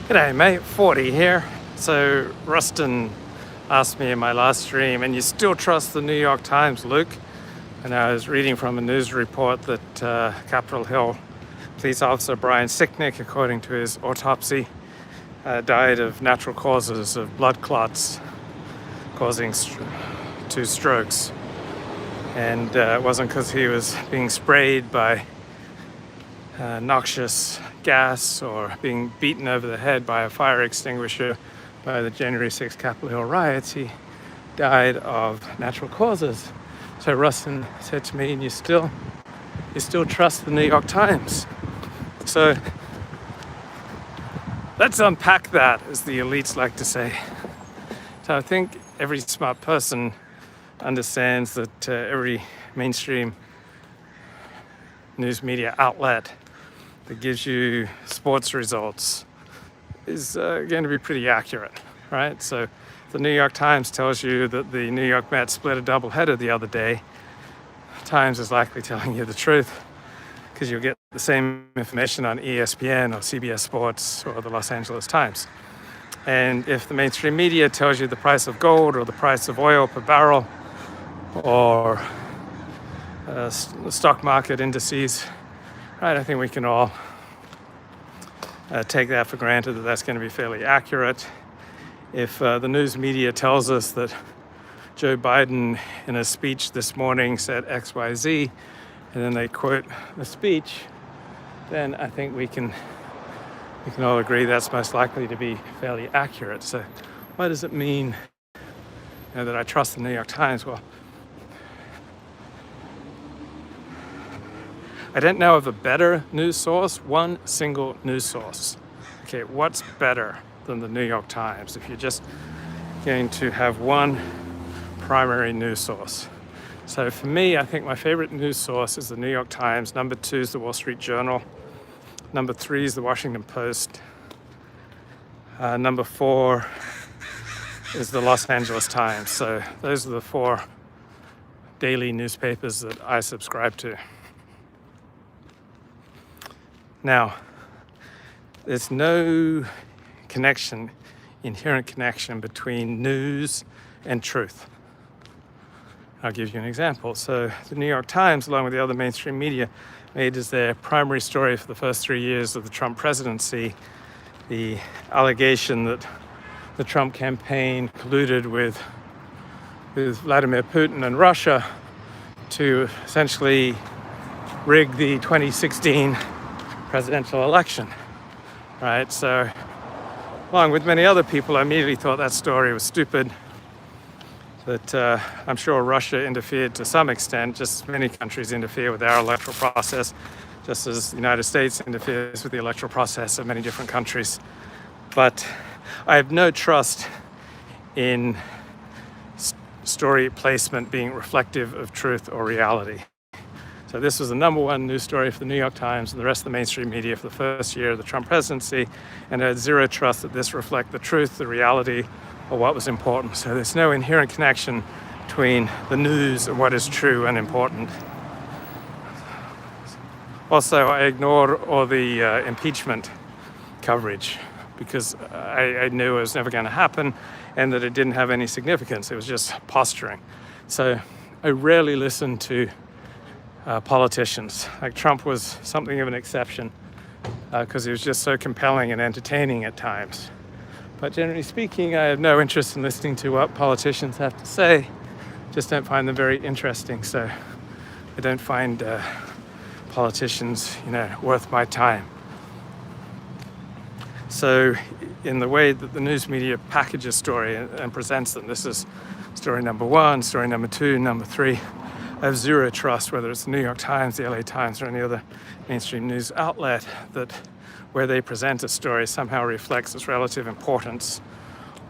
G'day mate, 40 here. So Rustin asked me in my last stream, and you still trust the New York Times, Luke? And I was reading from a news report that Capitol Hill police officer Brian Sicknick, according to his autopsy, died of natural causes of blood clots causing 2 strokes. And it wasn't because he was being sprayed by noxious gas or being beaten over the head by a fire extinguisher by the January 6th Capitol Hill riots. He died of natural causes. So Rustin said to me, and you still trust the New York Times? So let's unpack that, as the elites like to say. So I think every smart person understands that every mainstream news media outlet that gives you sports results is going to be pretty accurate, right? So the New York Times tells you that the New York Mets split a doubleheader the other day. Times is likely telling you the truth, because you'll get the same information on ESPN or CBS Sports or the Los Angeles Times. And if the mainstream media tells you the price of gold or the price of oil per barrel or the stock market indices, right, I think we can all take that for granted that that's going to be fairly accurate. If the news media tells us that Joe Biden in a speech this morning said XYZ, and then they quote the speech, then I think we can all agree that's most likely to be fairly accurate. So what does it mean that I trust the New York Times? Well, I don't know of a better news source, one single news source. Okay, what's better than the New York Times if you're just going to have one primary news source? So for me, I think my favorite news source is the New York Times. Number 2 is the Wall Street Journal. Number 3 is the Washington Post. Number 4 is the Los Angeles Times. So those are the 4 daily newspapers that I subscribe to. Now, there's no inherent connection between news and truth. I'll give you an example. So the New York Times, along with the other mainstream media, made as their primary story for the first 3 years of the Trump presidency the allegation that the Trump campaign colluded with Vladimir Putin and Russia to essentially rig the 2016 presidential election, right? So, along with many other people, I immediately thought that story was stupid. That I'm sure Russia interfered to some extent, just as many countries interfere with our electoral process, just as the United States interferes with the electoral process of many different countries. But I have no trust in story placement being reflective of truth or reality. So this was the number 1 news story for the New York Times and the rest of the mainstream media for the first year of the Trump presidency, and I had zero trust that this reflect the truth, the reality, or what was important. So there's no inherent connection between the news and what is true and important. Also, I ignored all the impeachment coverage because I knew it was never going to happen and that it didn't have any significance. It was just posturing. So I rarely listened to politicians. Like Trump was something of an exception because he was just so compelling and entertaining at times. But generally speaking, I have no interest in listening to what politicians have to say. Just don't find them very interesting. So I don't find politicians, worth my time. So in the way that the news media packages story and presents them, this is story number 1, story number 2, number 3. I have zero trust, whether it's the New York Times, the LA Times, or any other mainstream news outlet, that where they present a story somehow reflects its relative importance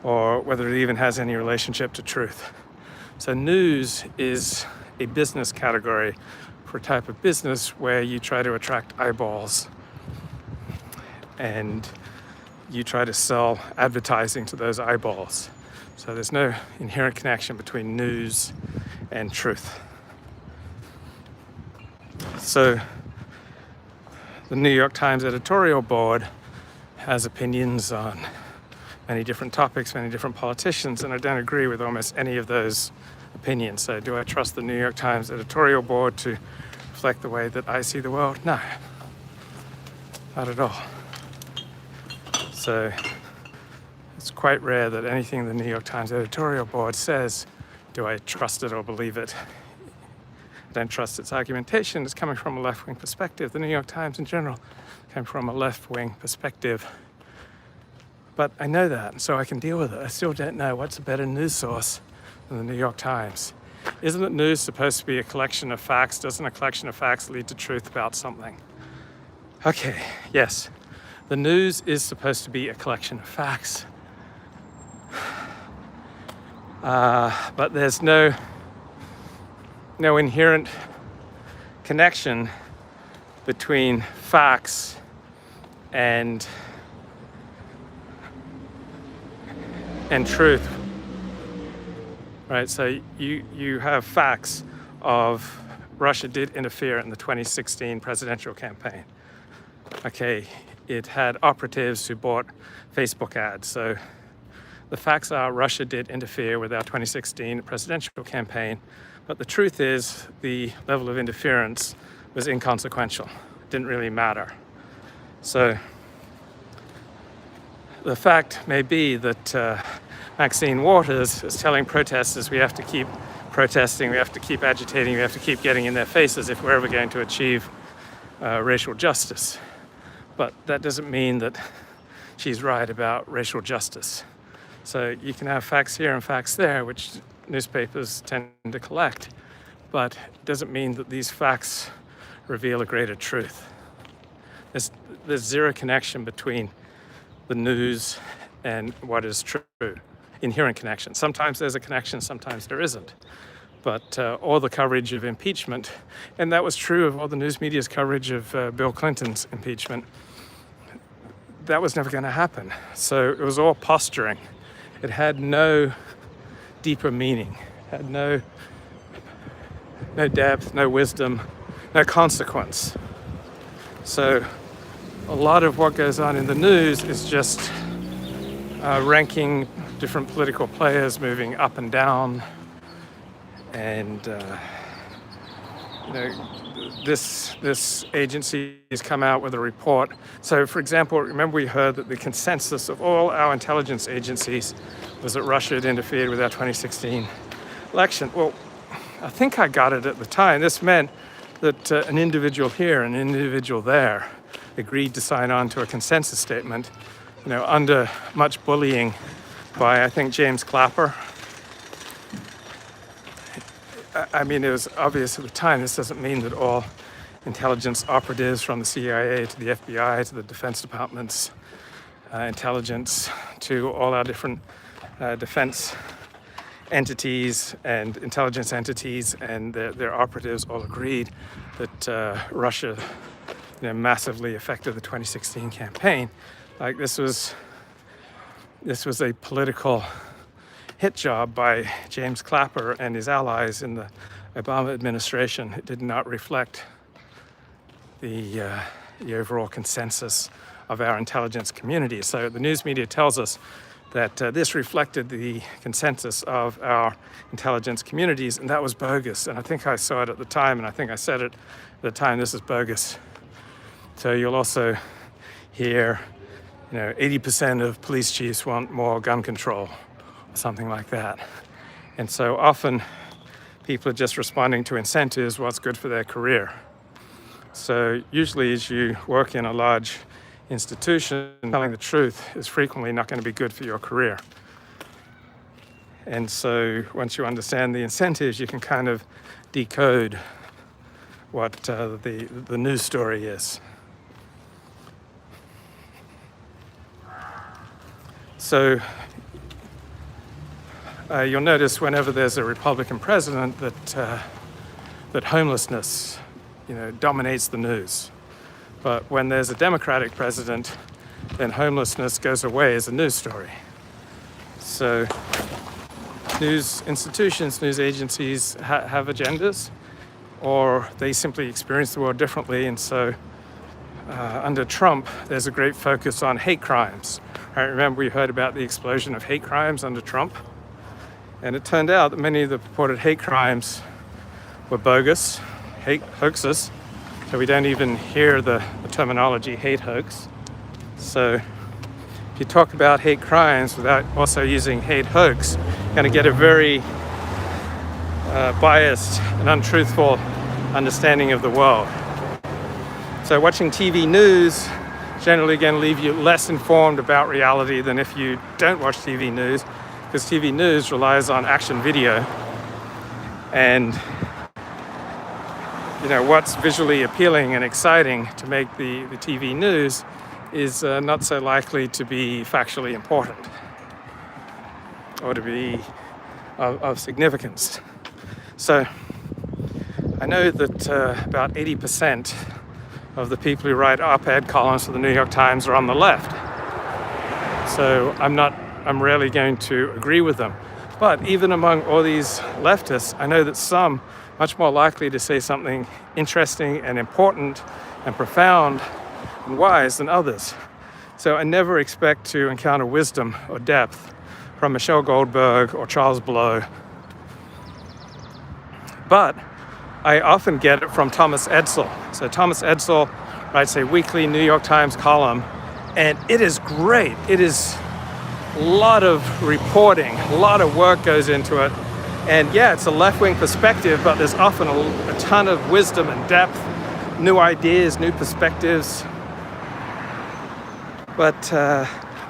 or whether it even has any relationship to truth. So news is a business category for a type of business where you try to attract eyeballs and you try to sell advertising to those eyeballs. So there's no inherent connection between news and truth. So the New York Times editorial board has opinions on many different topics, many different politicians, and I don't agree with almost any of those opinions. So do I trust the New York Times editorial board to reflect the way that I see the world? No, not at all. So it's quite rare that anything the New York Times editorial board says, do I trust it or believe it? I don't trust its argumentation. It's coming from a left-wing perspective. The New York Times in general came from a left-wing perspective. But I know that, so I can deal with it. I still don't know what's a better news source than the New York Times. Isn't it news supposed to be a collection of facts? Doesn't a collection of facts lead to truth about something? Okay, yes. The news is supposed to be a collection of facts. But there's no inherent connection between facts and truth, right? So you have facts of Russia did interfere in the 2016 presidential campaign. Okay, it had operatives who bought Facebook ads. So the facts are Russia did interfere with our 2016 presidential campaign, but the truth is the level of interference was inconsequential. It didn't really matter. So the fact may be that Maxine Waters is telling protesters we have to keep protesting, we have to keep agitating, we have to keep getting in their faces if we're ever going to achieve racial justice. But that doesn't mean that she's right about racial justice. So you can have facts here and facts there, which newspapers tend to collect, but it doesn't mean that these facts reveal a greater truth. There's zero connection between the news and what is true. Inherent connection. Sometimes there's a connection, sometimes there isn't. But all the coverage of impeachment, and that was true of all the news media's coverage of Bill Clinton's impeachment, that was never going to happen. So it was all posturing. It had no deeper meaning, had no depth, no wisdom, no consequence. So a lot of what goes on in the news is just ranking different political players moving up and down, and this agency has come out with a report. So, for example, remember we heard that the consensus of all our intelligence agencies was that Russia had interfered with our 2016 election. Well, I think I got it at the time. This meant that an individual here, an individual there, agreed to sign on to a consensus statement, under much bullying by, I think, James Clapper. I mean, it was obvious at the time. This doesn't mean that all intelligence operatives from the CIA to the FBI to the Defense Department's intelligence to all our different defense entities and intelligence entities and their operatives all agreed that Russia massively affected the 2016 campaign. Like this was a political hit job by James Clapper and his allies in the Obama administration. It did not reflect the overall consensus of our intelligence community. So the news media tells us that this reflected the consensus of our intelligence communities, and that was bogus. And I think I saw it at the time, and I think I said it at the time, this is bogus. So you'll also hear, 80% of police chiefs want more gun control, or something like that. And so often people are just responding to incentives, what's good for their career. So usually as you work in a large institution, telling the truth is frequently not going to be good for your career. And so once you understand the incentives, you can kind of decode what the news story is. So you'll notice whenever there's a Republican president that homelessness, dominates the news. But when there's a Democratic president, then homelessness goes away as a news story. So news institutions, news agencies have agendas, or they simply experience the world differently, and so under Trump, there's a great focus on hate crimes. I remember we heard about the explosion of hate crimes under Trump. And it turned out that many of the purported hate crimes were bogus, hate hoaxes. So we don't even hear the terminology hate hoax. So if you talk about hate crimes without also using hate hoax, you're going to get a very biased and untruthful understanding of the world. So watching TV news generally going to leave you less informed about reality than if you don't watch TV news, because TV news relies on action video, and what's visually appealing and exciting to make the TV news is not so likely to be factually important or to be of significance. So I know that about 80% of the people who write op-ed columns for the New York Times are on the left. So I'm rarely going to agree with them. But even among all these leftists, I know that some much more likely to say something interesting and important and profound and wise than others. So I never expect to encounter wisdom or depth from Michelle Goldberg or Charles Blow. But I often get it from Thomas Edsall. So Thomas Edsall writes a weekly New York Times column, and it is great. It is a lot of reporting, a lot of work goes into it. And yeah, it's a left-wing perspective, but there's often a ton of wisdom and depth, new ideas, new perspectives. But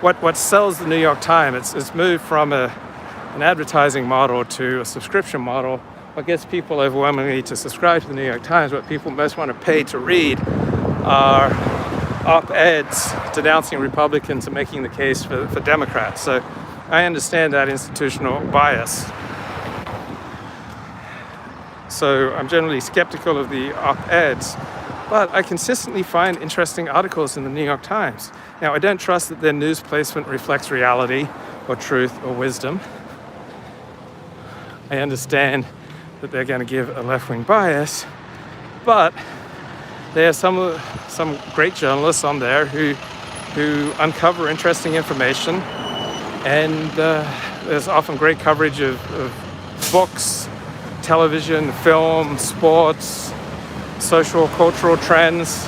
what sells the New York Times, it's moved from an advertising model to a subscription model. What gets people overwhelmingly to subscribe to the New York Times, what people most want to pay to read, are op-eds denouncing Republicans and making the case for Democrats. So I understand that institutional bias. So I'm generally skeptical of the op-eds, but I consistently find interesting articles in the New York Times. Now, I don't trust that their news placement reflects reality or truth or wisdom. I understand that they're going to give a left-wing bias, but there are some great journalists on there who uncover interesting information, and there's often great coverage of books, television, film, sports, social, cultural trends.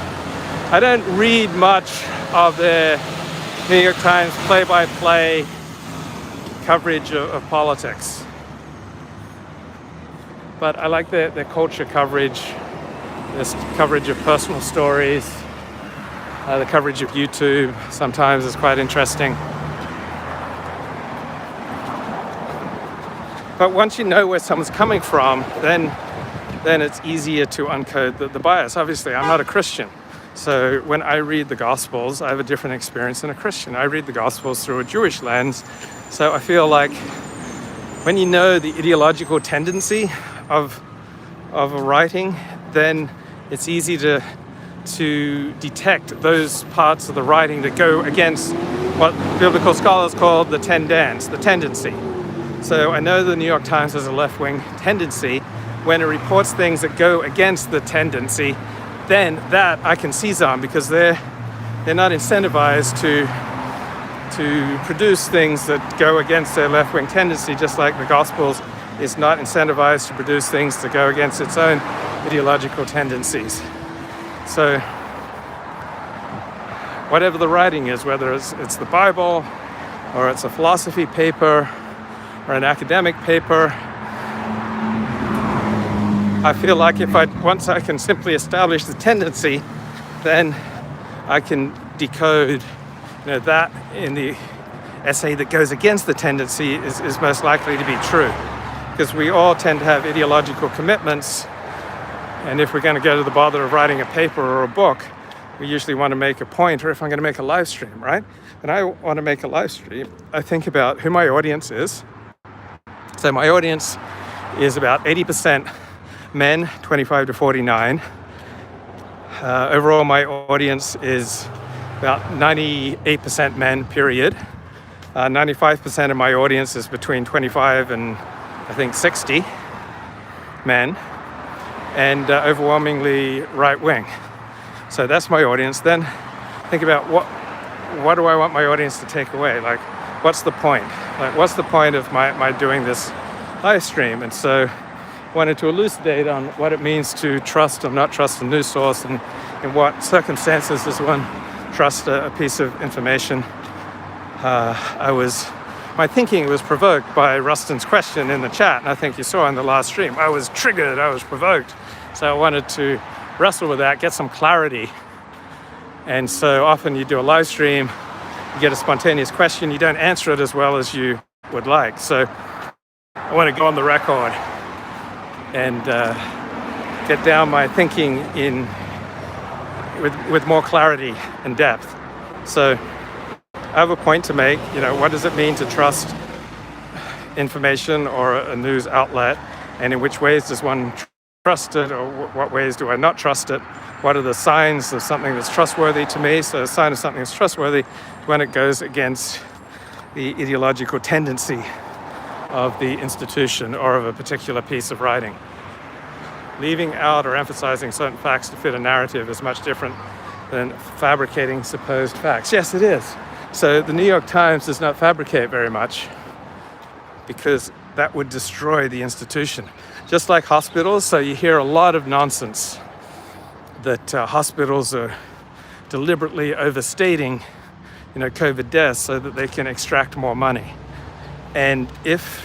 I don't read much of their New York Times play-by-play coverage of politics. But I like their culture coverage, this coverage of personal stories, the coverage of YouTube sometimes is quite interesting. But once you know where someone's coming from, then it's easier to uncode the bias. Obviously, I'm not a Christian. So when I read the Gospels, I have a different experience than a Christian. I read the Gospels through a Jewish lens. So I feel like when you know the ideological tendency of a writing, then it's easy to detect those parts of the writing that go against what biblical scholars call the tendency. So I know the New York Times has a left-wing tendency. When it reports things that go against the tendency, then that I can seize on, because they're not incentivized to produce things that go against their left-wing tendency, just like the Gospels is not incentivized to produce things that go against its own ideological tendencies. So whatever the writing is, whether it's the Bible or it's a philosophy paper or an academic paper, I feel like once I can simply establish the tendency, then I can decode that in the essay that goes against the tendency is most likely to be true. Because we all tend to have ideological commitments, and if we're going to go to the bother of writing a paper or a book, we usually want to make a point, or if I'm going to make a live stream, right? And I want to make a live stream, I think about who my audience is. So my audience is about 80% men, 25 to 49. Overall, my audience is about 98% men, period. 95% of my audience is between 25 and I think 60 men, and overwhelmingly right-wing. So that's my audience. Then think about what do I want my audience to take away? Like, what's the point? Like, what's the point of my doing this live stream? And so I wanted to elucidate on what it means to trust or not trust a news source, and in what circumstances does one trust a piece of information. My thinking was provoked by Rustin's question in the chat, and I think you saw in the last stream. I was triggered, I was provoked. So I wanted to wrestle with that, get some clarity. And so often you do a live stream, you get a spontaneous question, you don't answer it as well as you would like. So I want to go on the record and get down my thinking with more clarity and depth. So I have a point to make. What does it mean to trust information or a news outlet, and in which ways does one trust it, or what ways do I not trust it? What are the signs of something that's trustworthy to me? So a sign of something that's trustworthy when it goes against the ideological tendency of the institution or of a particular piece of writing. Leaving out or emphasizing certain facts to fit a narrative is much different than fabricating supposed facts. Yes, it is. So the New York Times does not fabricate very much, because that would destroy the institution. Just like hospitals, so you hear a lot of nonsense that hospitals are deliberately overstating, COVID deaths so that they can extract more money. And if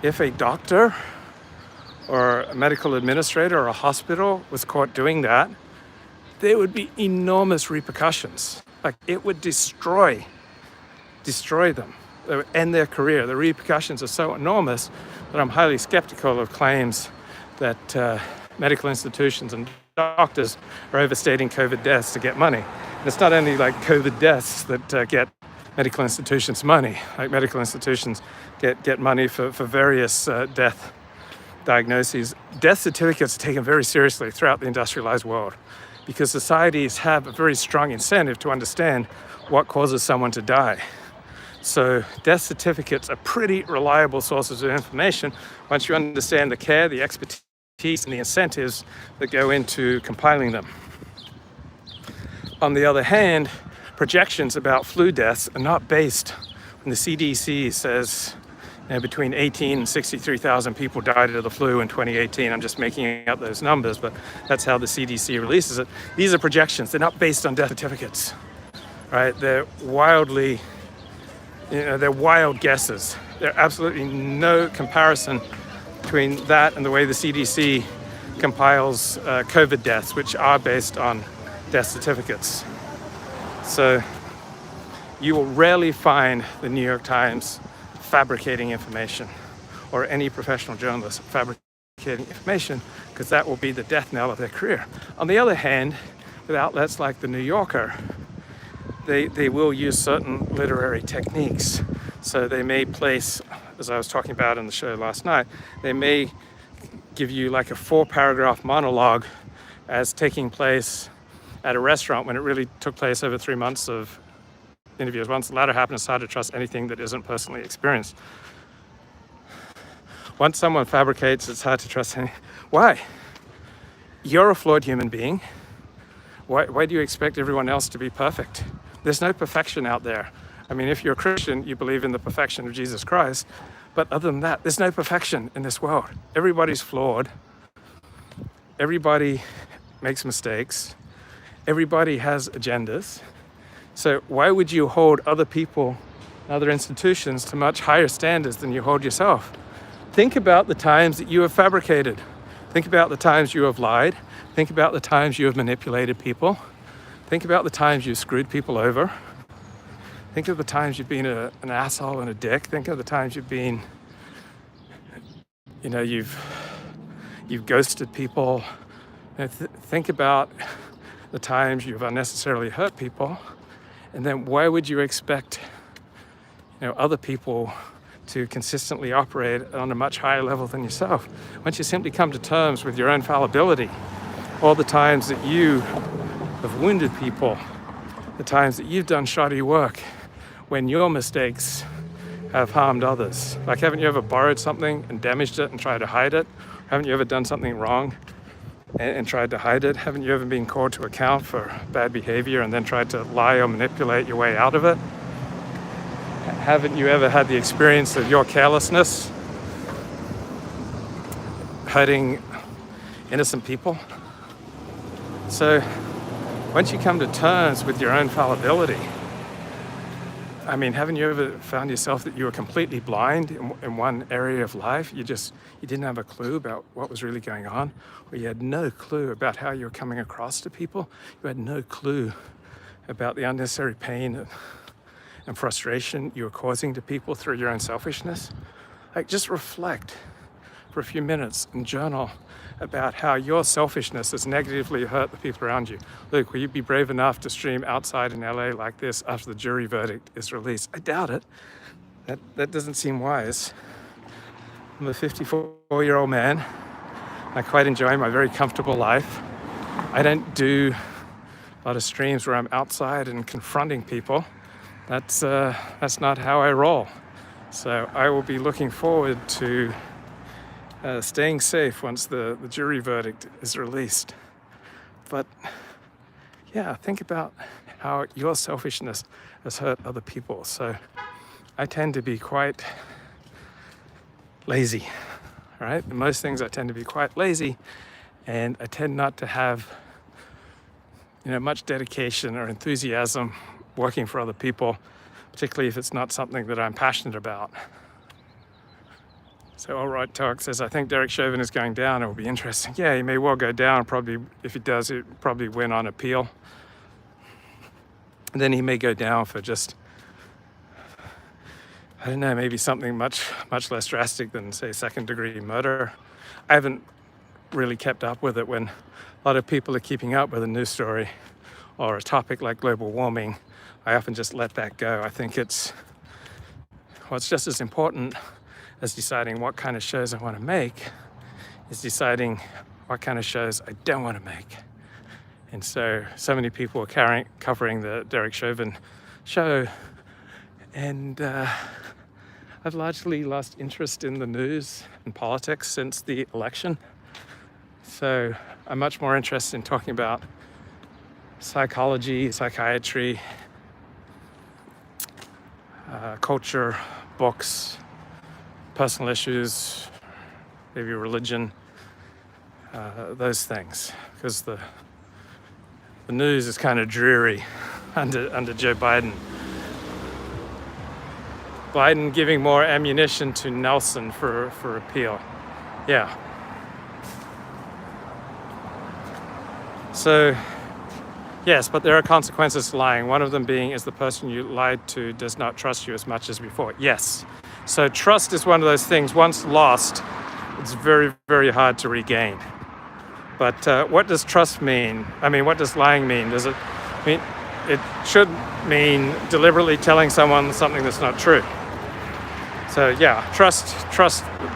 a doctor or a medical administrator or a hospital was caught doing that, there would be enormous repercussions. Like, it would destroy them. It would end their career. The repercussions are so enormous that I'm highly skeptical of claims that medical institutions and doctors are overstating COVID deaths to get money. And it's not only like COVID deaths that get medical institutions money. Like, medical institutions get money for various death diagnoses. Death certificates are taken very seriously throughout the industrialized world, because societies have a very strong incentive to understand what causes someone to die. So death certificates are pretty reliable sources of information once you understand the care, the expertise, and the incentives that go into compiling them. On the other hand, projections about flu deaths are not based when the CDC says between 18 and 63,000 people died of the flu in 2018. I'm just making up those numbers, but that's how the CDC releases it. These are projections. They're not based on death certificates, right? They're wildly, they're wild guesses. There's absolutely no comparison between that and the way the CDC compiles COVID deaths, which are based on death certificates. So you will rarely find the New York Times fabricating information, or any professional journalist fabricating information, because that will be the death knell of their career. On the other hand, with outlets like the New Yorker, they will use certain literary techniques. So they may place, as I was talking about in the show last night, they may give you like a 4-paragraph monologue as taking place at a restaurant when it really took place over 3 months of interviews. Once the latter happens, it's hard to trust anything that isn't personally experienced. Once someone fabricates, it's hard to trust anything. Why? You're a flawed human being. Why do you expect everyone else to be perfect? There's no perfection out there. I mean, if you're a Christian, you believe in the perfection of Jesus Christ. But other than that, there's no perfection in this world. Everybody's flawed. Everybody makes mistakes. Everybody has agendas. So why would you hold other people, other institutions, to much higher standards than you hold yourself? Think about the times that you have fabricated. Think about the times you have lied. Think about the times you have manipulated people. Think about the times you've screwed people over. Think of the times you've been an asshole and a dick. Think of the times you've been, you've ghosted people. Think about the times you've unnecessarily hurt people. And then why would you expect, other people to consistently operate on a much higher level than yourself? Once you simply come to terms with your own fallibility, all the times that you have wounded people, the times that you've done shoddy work, when your mistakes have harmed others. Like, haven't you ever borrowed something and damaged it and tried to hide it? Haven't you ever done something wrong and tried to hide it? Haven't you ever been called to account for bad behavior and then tried to lie or manipulate your way out of it? Haven't you ever had the experience of your carelessness hurting innocent people? So once you come to terms with your own fallibility, I mean, haven't you ever found yourself that you were completely blind in one area of life? You didn't have a clue about what was really going on, or you had no clue about how you were coming across to people. You had no clue about the unnecessary pain and frustration you were causing to people through your own selfishness. Like, just reflect for a few minutes and journal about how your selfishness has negatively hurt the people around you. Luke, will you be brave enough to stream outside in LA like this after the jury verdict is released? I doubt it. That doesn't seem wise. I'm a 54-year-old man. I quite enjoy my very comfortable life. I don't do a lot of streams where I'm outside and confronting people. That's not how I roll. So I will be looking forward to staying safe once the jury verdict is released. But yeah, think about how your selfishness has hurt other people. So I tend to be quite lazy, right? In most things I tend to be quite lazy, and I tend not to have much dedication or enthusiasm working for other people, particularly if it's not something that I'm passionate about. So All Right Talk says, I think Derek Chauvin is going down. It will be interesting. Yeah, he may well go down. Probably, if he does, he'll probably win on appeal. And then he may go down for just, I don't know, maybe something much less drastic than, say, second-degree murder. I haven't really kept up with it. When a lot of people are keeping up with a news story or a topic like global warming, I often just let that go. I think it's just as important as deciding what kind of shows I want to make is deciding what kind of shows I don't want to make. And so many people are covering the Derek Chauvin show, and I've largely lost interest in the news and politics since the election. So I'm much more interested in talking about psychology, psychiatry, culture, books, personal issues, maybe religion, those things, because the news is kind of dreary under Joe Biden. Biden giving more ammunition to Nelson for appeal. Yeah. So, yes, but there are consequences to lying. One of them being is the person you lied to does not trust you as much as before. Yes. So trust is one of those things, once lost, it's very, very hard to regain. But what does trust mean? I mean, what does lying mean? Does it mean, it should mean deliberately telling someone something that's not true. So yeah, trust,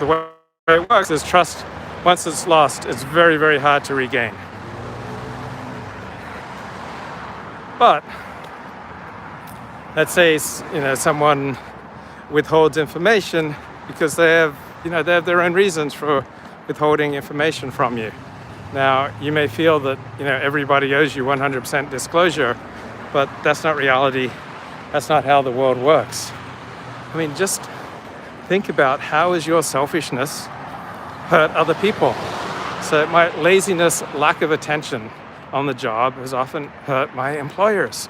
the way it works is trust, once it's lost, it's very, very hard to regain. But let's say, someone withholds information because they have their own reasons for withholding information from you. Now, you may feel that, everybody owes you 100% disclosure, but that's not reality. That's not how the world works. I mean, just think about how has your selfishness hurt other people. So my laziness, lack of attention on the job has often hurt my employers.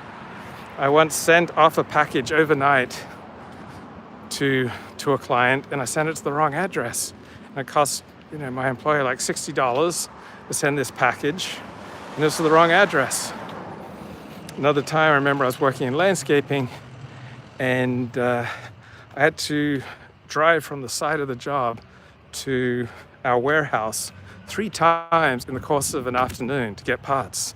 I once sent off a package overnight to a client, and I sent it to the wrong address. And it cost, my employer like $60 to send this package, and this was the wrong address. Another time, I remember I was working in landscaping, and I had to drive from the site of the job to our warehouse 3 times in the course of an afternoon to get parts.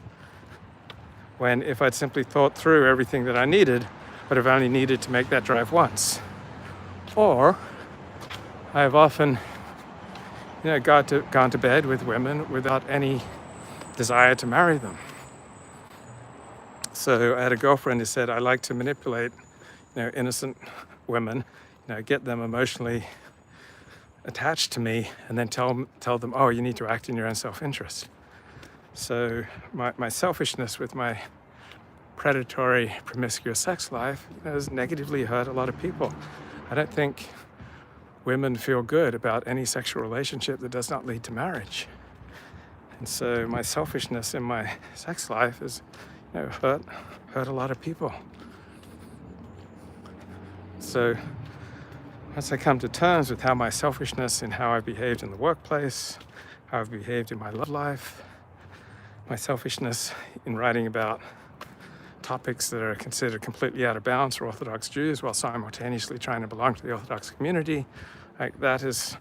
When if I'd simply thought through everything that I needed, I'd have only needed to make that drive once. Or I have often, gone to bed with women without any desire to marry them. So I had a girlfriend who said, I like to manipulate, innocent women, get them emotionally attached to me, and then tell them, oh, you need to act in your own self-interest. So my selfishness with my predatory, promiscuous sex life has negatively hurt a lot of people. I don't think women feel good about any sexual relationship that does not lead to marriage. And so my selfishness in my sex life has hurt a lot of people. So once I come to terms with how my selfishness in how I've behaved in the workplace, how I've behaved in my love life, my selfishness in writing about topics that are considered completely out of bounds for Orthodox Jews while simultaneously trying to belong to the Orthodox community, that has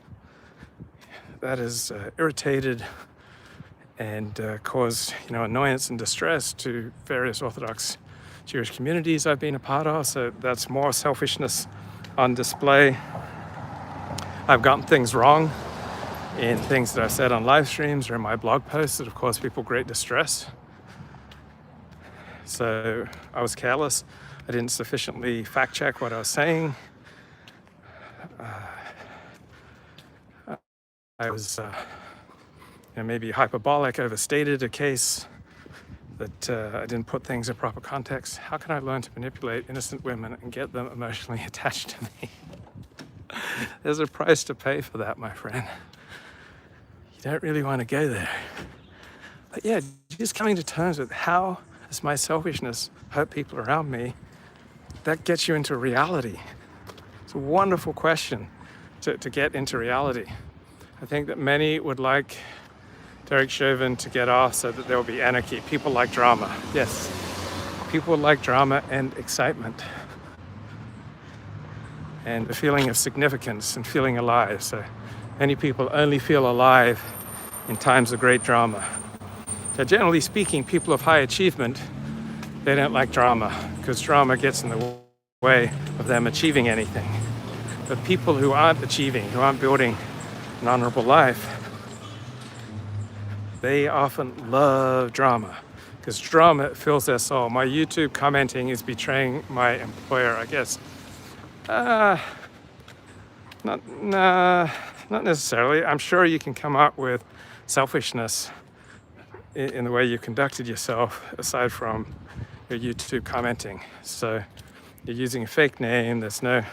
irritated and caused annoyance and distress to various Orthodox Jewish communities I've been a part of. So that's more selfishness on display. I've gotten things wrong in things that I've said on live streams or in my blog posts that have caused people great distress. So I was careless. I didn't sufficiently fact check what I was saying. I was maybe hyperbolic, overstated a case, that I didn't put things in proper context. How can I learn to manipulate innocent women and get them emotionally attached to me? There's a price to pay for that, my friend. You don't really want to go there. But yeah, just coming to terms with how does my selfishness hurt people around me, that gets you into reality. It's a wonderful question to get into reality. I think that many would like Derek Chauvin to get off so that there will be anarchy. People like drama. Yes, people like drama and excitement and the feeling of significance and feeling alive. So many people only feel alive in times of great drama. So generally speaking, people of high achievement, they don't like drama because drama gets in the way of them achieving anything. But people who aren't achieving, who aren't building an honorable life, they often love drama because drama fills their soul. My YouTube commenting is betraying my employer, I guess. Not necessarily. I'm sure you can come up with selfishness in the way you conducted yourself aside from your YouTube commenting. So you're using a fake name. There's no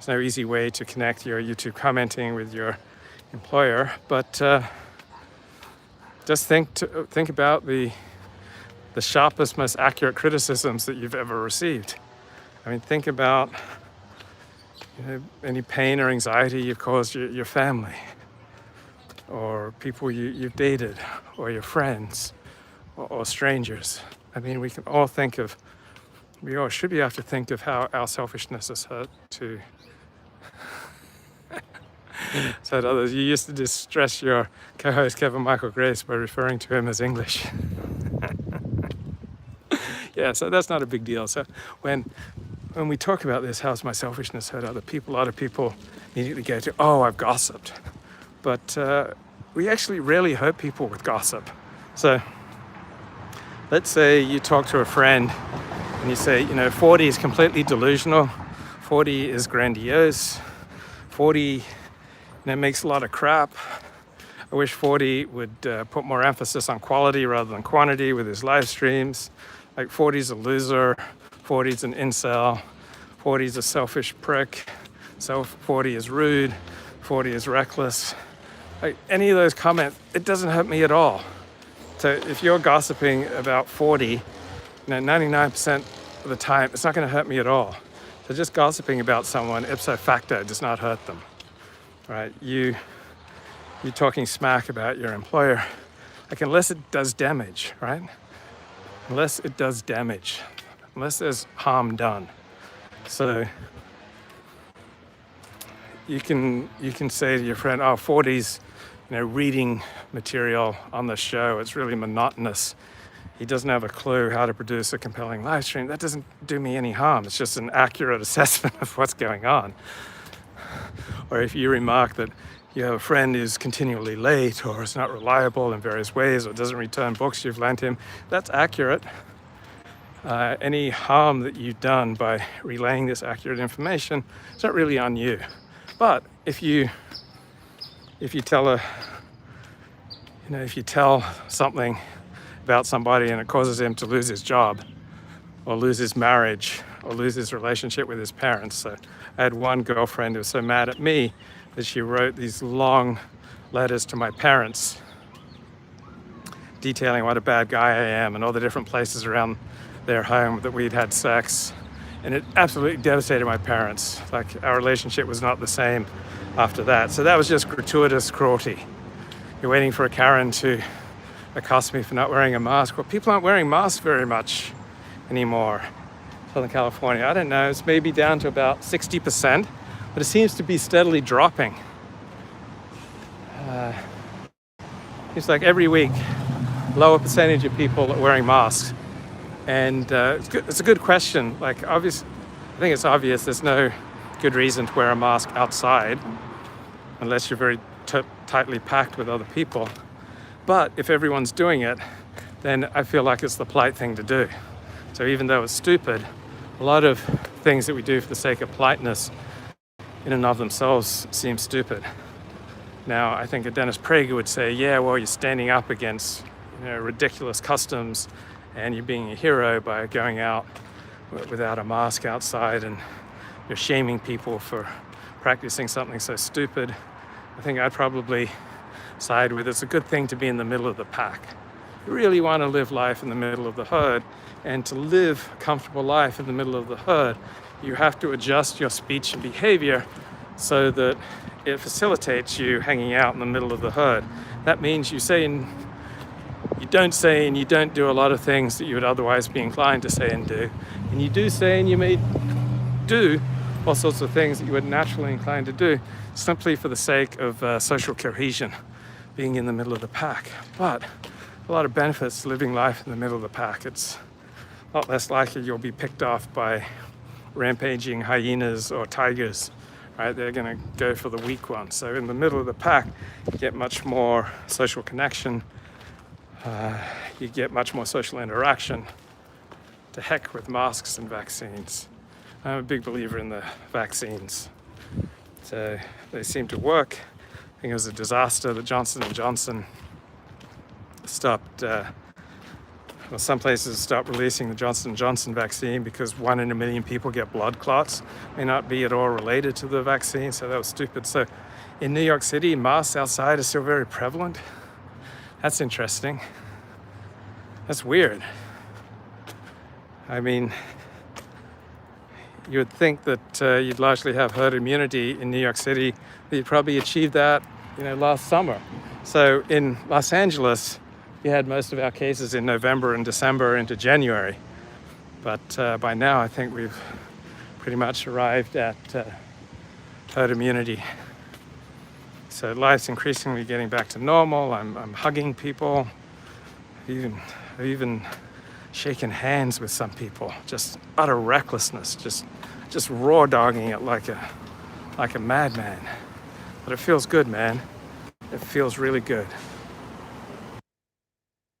easy way to connect your YouTube commenting with your employer, but just think about the sharpest, most accurate criticisms that you've ever received. I mean, think about any pain or anxiety you've caused your family, or people you've dated, or your friends, or strangers. I mean, we all should be able to think of how our selfishness has hurt to said others. You used to distress your co-host Kevin Michael Grace by referring to him as English. Yeah, so that's not a big deal. So when we talk about this, how's my selfishness hurt other people, a lot of people immediately go to, oh, I've gossiped. But we actually rarely hurt people with gossip. So let's say you talk to a friend and you say, 40 is completely delusional, 40 is grandiose, 40 makes a lot of crap. I wish 40 would put more emphasis on quality rather than quantity with his live streams. Like 40's a loser, 40's an incel, 40's a selfish prick, 40 is rude, 40 is reckless. Like any of those comments, it doesn't hurt me at all. So if you're gossiping about 40, 99% of the time, it's not going to hurt me at all. So just gossiping about someone ipso facto does not hurt them. Right, you talking smack about your employer, like unless it does damage, right? Unless it does damage, unless there's harm done. So you can say to your friend, oh, 40's, reading material on the show, it's really monotonous. He doesn't have a clue how to produce a compelling live stream. That doesn't do me any harm. It's just an accurate assessment of what's going on. Or if you remark that you have a friend who's continually late or is not reliable in various ways or doesn't return books you've lent him, that's accurate. Any harm that you've done by relaying this accurate information, it's not really on you. But if you tell if you tell something about somebody and it causes him to lose his job or lose his marriage or lose his relationship with his parents. So I had one girlfriend who was so mad at me that she wrote these long letters to my parents detailing what a bad guy I am and all the different places around their home that we'd had sex. And it absolutely devastated my parents. Like, our relationship was not the same after that. So that was just gratuitous cruelty. You're waiting for a Karen to accost me for not wearing a mask. Well, people aren't wearing masks very much anymore. Southern California, I don't know, it's maybe down to about 60%, but it seems to be steadily dropping. It's like every week, lower percentage of people are wearing masks. And it's a good question. Like, I think it's obvious there's no good reason to wear a mask outside unless you're very tightly packed with other people. But if everyone's doing it, then I feel like it's the polite thing to do. So even though it's stupid, a lot of things that we do for the sake of politeness in and of themselves seem stupid. Now, I think a Dennis Prager would say, yeah, well, you're standing up against ridiculous customs and you're being a hero by going out without a mask outside and you're shaming people for practicing something so stupid. I think I'd probably side with it's a good thing to be in the middle of the pack. You really want to live life in the middle of the herd, and to live a comfortable life in the middle of the herd, you have to adjust your speech and behavior so that it facilitates you hanging out in the middle of the herd. That means you don't say and you don't do a lot of things that you would otherwise be inclined to say and do. And you do say and you may do all sorts of things that you would naturally inclined to do simply for the sake of social cohesion, being in the middle of the pack. But a lot of benefits to living life in the middle of the pack. It's a lot less likely you'll be picked off by rampaging hyenas or tigers, right? They're going to go for the weak one. So in the middle of the pack, you get much more social connection. You get much more social interaction. To heck with masks and vaccines. I'm a big believer in the vaccines. So they seem to work. I think it was a disaster that Johnson & Johnson stopped, some places stopped releasing the Johnson & Johnson vaccine because 1 in a million people get blood clots. May not be at all related to the vaccine, so that was stupid. So in New York City, masks outside are still very prevalent. That's interesting. That's weird. I mean, you would think that you'd largely have herd immunity in New York City. You'd probably achieved that, last summer. So in Los Angeles, we had most of our cases in November and December into January. But by now, I think we've pretty much arrived at herd immunity. So life's increasingly getting back to normal. I'm hugging people. I've even shaken hands with some people. Just utter recklessness. Just raw dogging it like a madman. But it feels good, man. It feels really good.